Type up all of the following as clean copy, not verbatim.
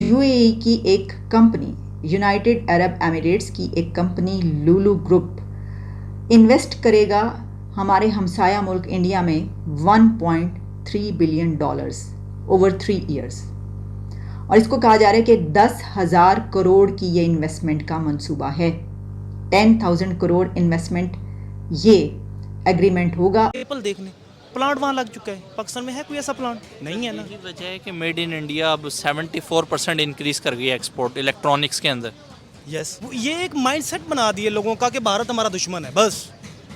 UAE की एक company, United Arab Emirates की एक कंपनी लुलु ग्रुप इन्वेस्ट करेगा हमारे हमसाया मुल्क इंडिया में $1.3 बिलियन ओवर 3 ईयर्स। और इसको कहा जा रहा है कि 10,000 करोड़ की ये इन्वेस्टमेंट का मंसूबा है। 10,000 करोड़ इन्वेस्टमेंट ये एग्रीमेंट होगा। एप्पल देखने प्लांट वहाँ लग चुका है, पाकिस्तान में है कोई ऐसा प्लांट नहीं है ना। यही वजह है कि मेड इन इंडिया अब 74% इंक्रीज कर गई है एक्सपोर्ट इलेक्ट्रॉनिक्स के अंदर। यस, ये एक माइंडसेट बना दिए लोगों का कि भारत हमारा दुश्मन है। बस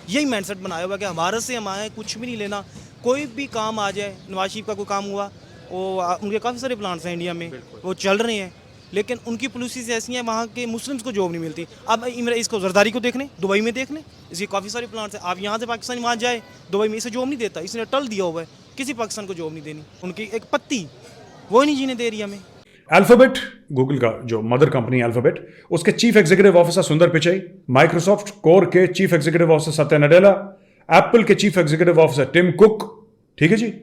यही माइंडसेट बनाया हुआ कि भारत से हमारे कुछ भी नहीं लेना। कोई भी काम आ जाए, नवाज शरीफ का कोई काम हुआ, वो उनके काफ़ी सारे प्लांट्स हैं इंडिया में, वो चल रहे हैं, लेकिन उनकी पॉलिसीज ऐसी हैं वहाँ के मुस्लिम्स को जॉब नहीं मिलती। अब इसको जरदारी को देख लें, दुबई में देख लें, इसके काफ़ी सारे प्लांट्स हैं। आप यहाँ से पाकिस्तानी वहाँ जाए, दुबई में इसे जॉब नहीं देता, इसने टल दिया हुआ है, किसी पाकिस्तान को जॉब नहीं देनी। उनकी एक पत्ती वो नहीं जीने दे रही हमें। अल्फाबेट, गूगल का जो मदर कंपनी अल्फाबेट, उसके chief executive officer Sundar Pichai, Microsoft corp के chief executive officer Satya Nadella, Apple के chief executive officer Tim Cook, ठीक है जी,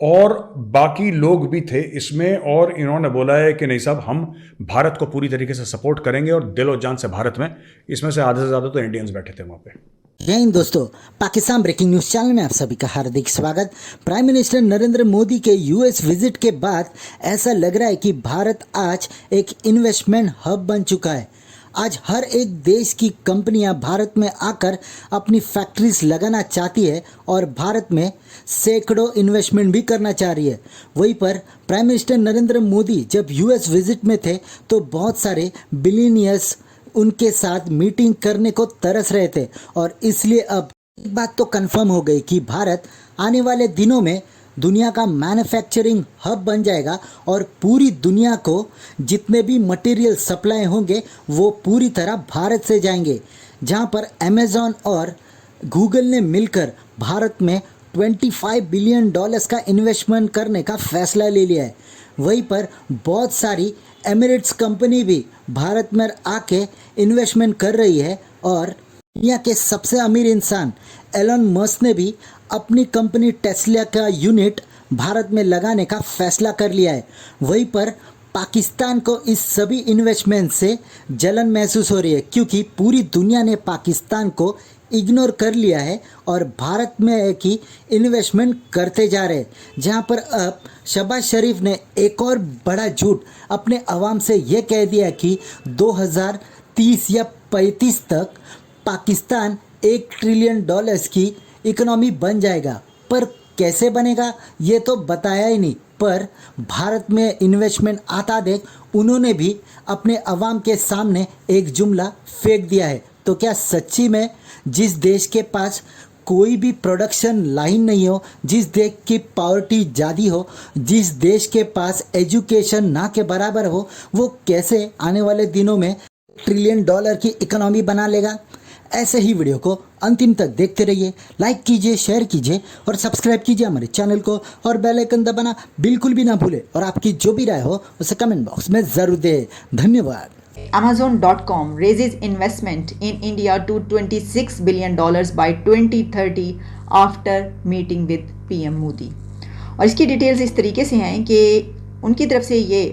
और बाकी लोग भी थे इसमें। और इन्होंने बोला है कि नहीं साहब, हम भारत को पूरी तरीके से सपोर्ट करेंगे और दिलो जान से भारत में। इसमें से आधे से ज़्यादा तो इंडियंस बैठे थे वहाँ पे। जय हिंद दोस्तों, पाकिस्तान ब्रेकिंग न्यूज़ चैनल में आप सभी का हार्दिक स्वागत। प्राइम मिनिस्टर नरेंद्र मोदी के यूएस विजिट के बाद ऐसा लग रहा है कि भारत आज एक इन्वेस्टमेंट हब बन चुका है। आज हर एक देश की कंपनियां भारत में आकर अपनी फैक्ट्रीज लगाना चाहती है और भारत में सैकड़ों इन्वेस्टमेंट भी करना चाह रही है। वहीं पर प्राइम मिनिस्टर नरेंद्र मोदी जब यूएस विजिट में थे तो बहुत सारे बिलियनियर्स उनके साथ मीटिंग करने को तरस रहे थे, और इसलिए अब एक बात तो कंफर्म हो गई कि भारत आने वाले दिनों में दुनिया का मैन्युफैक्चरिंग हब बन जाएगा और पूरी दुनिया को जितने भी मटेरियल सप्लाई होंगे वो पूरी तरह भारत से जाएंगे। जहां पर अमेज़ॉन और गूगल ने मिलकर भारत में $25 बिलियन का इन्वेस्टमेंट करने का फैसला ले लिया है। वहीं पर बहुत सारी एमिरेट्स कंपनी भी भारत में आके इन्वेस्टमेंट कर रही है, और दुनिया के सबसे अमीर इंसान एलन मस्क ने भी अपनी कंपनी टेस्ला का यूनिट भारत में लगाने का फैसला कर लिया है। वहीं पर पाकिस्तान को इस सभी इन्वेस्टमेंट से जलन महसूस हो रही है, क्योंकि पूरी दुनिया ने पाकिस्तान को इग्नोर कर लिया है और भारत में है कि इन्वेस्टमेंट करते जा रहे हैं। जहां पर अब शहबाज शरीफ ने एक और बड़ा झूठ अपने अवाम से ये कह दिया कि 2030 या 35 तक पाकिस्तान $1 ट्रिलियन की इकोनॉमी बन जाएगा। पर कैसे बनेगा ये तो बताया ही नहीं, पर भारत में इन्वेस्टमेंट आता देख उन्होंने भी अपने अवाम के सामने एक जुमला फेंक दिया है। तो क्या सच्ची में जिस देश के पास कोई भी प्रोडक्शन लाइन नहीं हो, जिस देश की पॉवर्टी ज़्यादा हो, जिस देश के पास एजुकेशन ना के बराबर हो, वो कैसे आने वाले दिनों में $1 ट्रिलियन की इकोनॉमी बना लेगा? ऐसे ही वीडियो को अंतिम तक देखते रहिए, लाइक कीजिए, शेयर कीजिए और सब्सक्राइब कीजिए हमारे चैनल को, और बेल आइकन दबाना बिल्कुल भी ना भूले, और आपकी जो भी राय हो उसे कमेंट बॉक्स में ज़रूर दें। धन्यवाद। Amazon.com raises investment in India to $26 billion by 2030 after meeting with PM Modi। और इसकी डिटेल्स इस तरीके से हैं कि उनकी तरफ से ये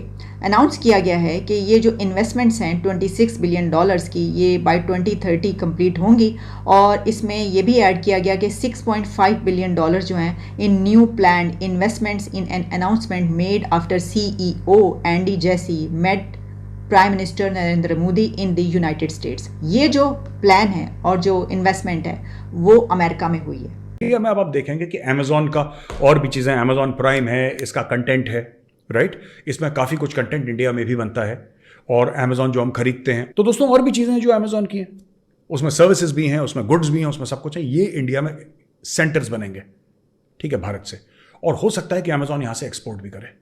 अनाउंस किया गया है कि ये जो इन्वेस्टमेंट्स हैं $26 बिलियन की, ये बाय 2030 कंप्लीट होंगी। और इसमें ये भी ऐड किया गया कि $6.5 बिलियन जो हैं in new planned investments in an announcement made after CEO Andy Jassy met prime minister Narendra Modi in the United States. ये जो प्लान है और जो इन्वेस्टमेंट है वो अमेरिका में हुई है। ये में अब आप देखेंगे कि अमेजॉन का और भी चीज़ें, अमेजॉन प्राइम है, इसका कंटेंट है, राइट, इसमें काफ़ी कुछ कंटेंट इंडिया में भी बनता है, और अमेजॉन जो हम खरीदते हैं। तो दोस्तों और भी चीज़ें हैं जो अमेजॉन की हैं, उसमें सर्विसेज भी हैं, उसमें गुड्स भी हैं, उसमें सब कुछ है। ये इंडिया में सेंटर्स बनेंगे, ठीक है, भारत से। और हो सकता है कि अमेजॉन यहाँ से एक्सपोर्ट भी करे।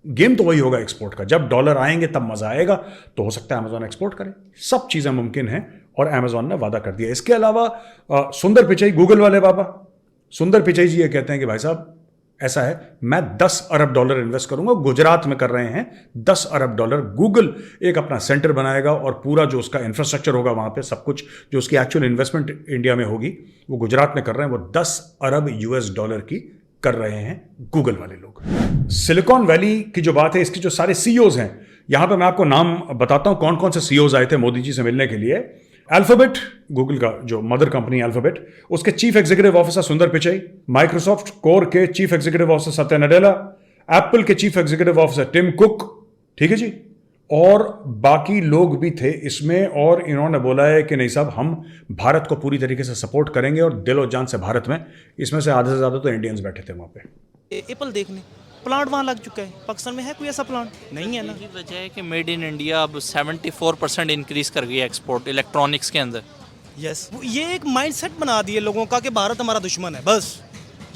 गेम तो वही होगा एक्सपोर्ट का, जब डॉलर आएंगे तब मजा आएगा। तो हो सकता है अमेजॉन एक्सपोर्ट करे, सब चीज़ें मुमकिन हैं, और अमेजॉन ने वादा कर दिया। इसके अलावा सुंदर पिचाई, गूगल वाले बाबा सुंदर पिचाई जी ये कहते हैं कि भाई साहब ऐसा है, मैं $10 अरब इन्वेस्ट करूंगा। गुजरात में कर रहे हैं $10 अरब। गूगल एक अपना सेंटर बनाएगा, और पूरा जो उसका इंफ्रास्ट्रक्चर होगा वहां पे, सब कुछ जो उसकी एक्चुअल इन्वेस्टमेंट इंडिया में होगी वो गुजरात में कर रहे हैं। वो $10 अरब की कर रहे हैं गूगल वाले लोग। सिलिकॉन वैली की जो बात है, इसके जो सारे सीईओज हैं, यहां पे मैं आपको नाम बताता हूं कौन कौन से सीईओज आए थे मोदी जी से मिलने के लिए। अल्फाबेट, गूगल का जो मदर कंपनी अल्फाबेट, उसके chief executive officer Sundar Pichai, Microsoft corp के chief executive officer Satya Nadella, Apple के chief executive officer Tim Cook, ठीक है जी, और बाकी लोग भी थे इसमें। और इन्होंने बोला है कि नहीं साहब, हम भारत को पूरी तरीके से सपोर्ट करेंगे और दिल और जान से भारत में। इसमें से आधे से ज्यादा तो इंडियंस बैठे थे वहां पे। एप्पल देखने प्लांट वहाँ लग चुका है। पाकिस्तान में है कोई ऐसा प्लांट? नहीं है ना। यही वजह है कि मेड इन इंडिया अब 74% इंक्रीज कर गई है एक्सपोर्ट इलेक्ट्रॉनिक्स के अंदर। यस, ये एक माइंडसेट बना दिए लोगों का कि भारत हमारा दुश्मन है। बस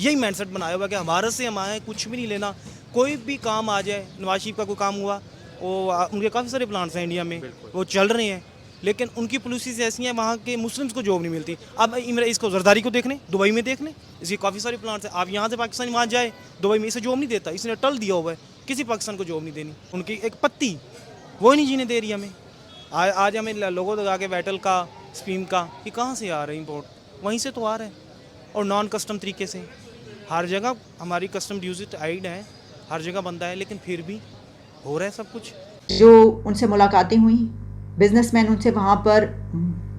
यही माइंडसेट बनाया हुआ कि भारत से हमारे कुछ भी नहीं लेना। कोई भी काम आ जाए, नवाज शरीफ का कोई काम हुआ, वो उनके काफ़ी सारे प्लांट्स हैं इंडिया में, वो चल रहे हैं, लेकिन उनकी पॉलिसीज ऐसी हैं वहाँ के मुस्लिम्स को जॉब नहीं मिलती। अब इसको जरदारी को देख लें, दुबई में देख लें, इसकी काफ़ी सारे प्लांट्स हैं। आप यहाँ से पाकिस्तानी वहाँ जाए, दुबई में इसे जॉब नहीं देता, इसने टल दिया हुआ है, किसी पाकिस्तान को जॉब नहीं देनी। उनकी एक पत्ती वो ही नहीं जीने दे रही हमें। आज हमें लोगों लगा के वेटल का, स्पीम का, ये कहाँ से आ रहे हैं इम्पोर्ट? वहीं से तो आ रहे हैं, और नॉन कस्टम तरीके से। हर जगह हमारी कस्टम ड्यूटी आइड है, हर जगह बनता है, लेकिन फिर भी हो रहा है सब कुछ। जो उनसे मुलाकातें हुई, बिजनेसमैन उनसे वहाँ पर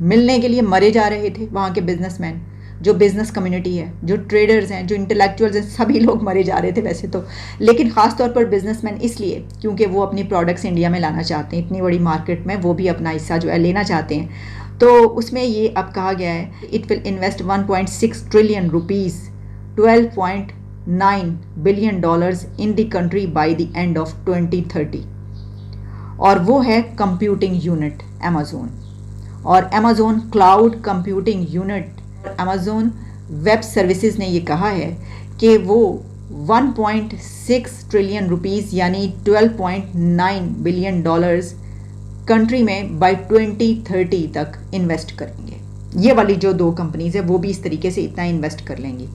मिलने के लिए मरे जा रहे थे। वहाँ के बिजनेसमैन, जो बिजनेस कम्युनिटी है, जो ट्रेडर्स हैं, जो इंटेलेक्चुअल्स हैं, सभी लोग मरे जा रहे थे वैसे तो, लेकिन ख़ास तौर पर बिजनेसमैन इसलिए क्योंकि वो अपनी प्रोडक्ट्स इंडिया में लाना चाहते हैं। इतनी बड़ी मार्केट में वो भी अपना हिस्सा जो है लेना चाहते हैं। तो उसमें ये अब कहा गया है, it will invest 1.6 trillion rupees, $12.9 billion in the country by the end of 2030। और वो है कंप्यूटिंग यूनिट अमेज़ोन, और Amazon cloud computing unit, Amazon web services ने ये कहा है कि वो 1.6 ट्रिलियन रुपीज़ यानी $12.9 बिलियन कंट्री में बाय 2030 तक इन्वेस्ट करेंगे। ये वाली जो दो कंपनीज़ है वो भी इस तरीके से इतना इन्वेस्ट कर लेंगी।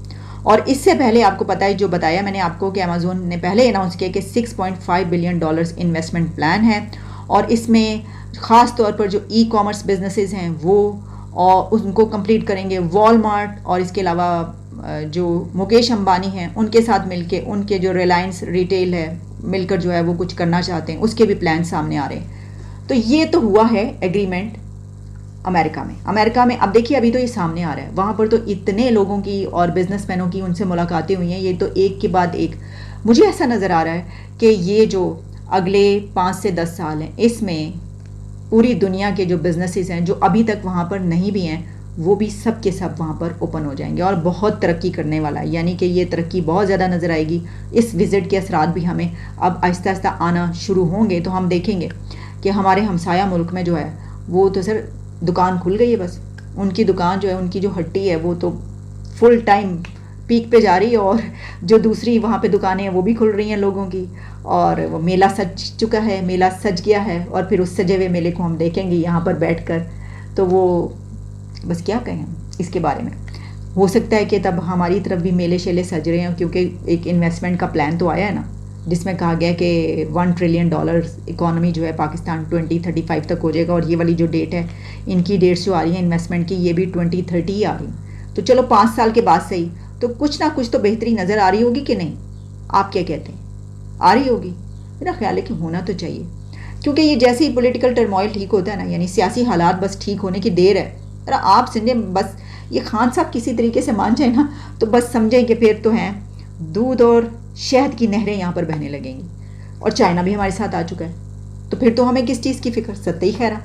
और इससे पहले आपको पता है, जो बताया मैंने आपको, कि अमेज़ोन ने पहले अनाउंस किया कि $6.5 बिलियन इन्वेस्टमेंट प्लान है, और इसमें ख़ास तौर पर जो ई कॉमर्स बिजनेसेस हैं वो और उनको कंप्लीट करेंगे। वॉलमार्ट और इसके अलावा जो मुकेश अंबानी हैं उनके साथ मिलके, उनके जो रिलायंस रिटेल है मिलकर जो है वो कुछ करना चाहते हैं, उसके भी प्लान सामने आ रहे हैं। तो ये तो हुआ है एग्रीमेंट अमेरिका में। अब देखिए, अभी तो ये सामने आ रहा है, वहाँ पर तो इतने लोगों की और बिजनेसमैनों की उनसे मुलाकातें हुई हैं, ये तो एक के बाद एक। मुझे ऐसा नज़र आ रहा है कि ये जो अगले 5 से 10 साल हैं, इसमें पूरी दुनिया के जो बिजनेसेस हैं जो अभी तक वहाँ पर नहीं भी हैं, वो भी सब के सब वहाँ पर ओपन हो जाएंगे और बहुत तरक्की करने वाला है। यानी कि ये तरक्की बहुत ज़्यादा नज़र आएगी। इस विज़िट के असरात भी हमें अब आहिस्ता आहिस्ता आना शुरू होंगे, तो हम देखेंगे कि हमारे हमसाया मुल्क में जो है वो तो सर दुकान खुल गई है। बस उनकी दुकान जो है, उनकी जो हट्टी है वो तो फुल टाइम पीक पे जा रही है, और जो दूसरी वहाँ पे दुकानें हैं वो भी खुल रही हैं लोगों की, और वो मेला सज चुका है, मेला सज गया है, और फिर उस सजे हुए मेले को हम देखेंगे यहाँ पर बैठकर। तो वो बस क्या कहें इसके बारे में। हो सकता है कि तब हमारी तरफ भी मेले शेले सज रहे हैं, क्योंकि एक इन्वेस्टमेंट का प्लान तो आया है ना, जिसमें कहा गया कि $1 ट्रिलियन इकॉनमी जो है पाकिस्तान 2035 तक हो जाएगा। और ये वाली जो डेट है, इनकी डेट्स जो आ रही हैं इन्वेस्टमेंट की, ये भी 2030 ही आ रही हैं। तो चलो 5 साल के बाद सही, तो कुछ ना कुछ तो बेहतरी नज़र आ रही होगी कि नहीं? आप क्या कहते हैं? आ रही होगी? मेरा ख्याल है कि होना तो चाहिए, क्योंकि ये जैसे ही पॉलिटिकल टर्मोइल ठीक होता है ना, यानी सियासी हालात बस ठीक होने की देर है। अरे आप समझें, बस ये खान साहब किसी तरीके से मान जाए ना, तो बस समझें कि फिर तो हैं दूध और शहद की नहरें यहाँ पर बहने लगेंगी। और चाइना भी हमारे साथ आ चुका है, तो फिर तो हमें किस चीज़ की फ़िक्र? सत्ते ही खैरा।